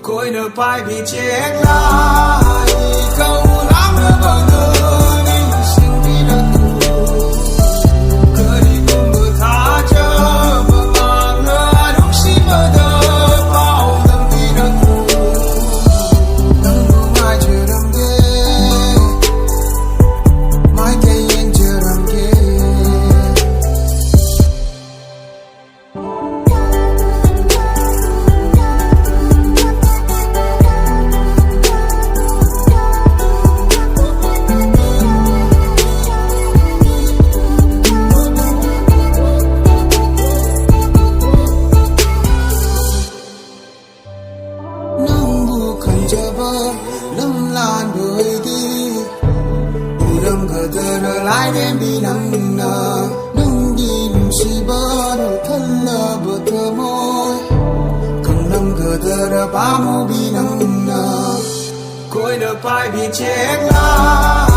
Côi nợ pai bị chết lại câu lắm nữa bao giờ mình sinh vì đã thù cứ đi cùng bờ tha chờ bờ mang nữa đúng xin bờ đờ bao tâm vì đã thù nắng mưa mai chờ đêm đêm mai cây yên chờ đêm kia lâm lan đôi đi uram gadar lại đêm đi nắng nở nắng đi si bờ thân lờ bờ thơ môi cầm lâm gadar ba mu bi nắng nở côi nợ pai bị chết lại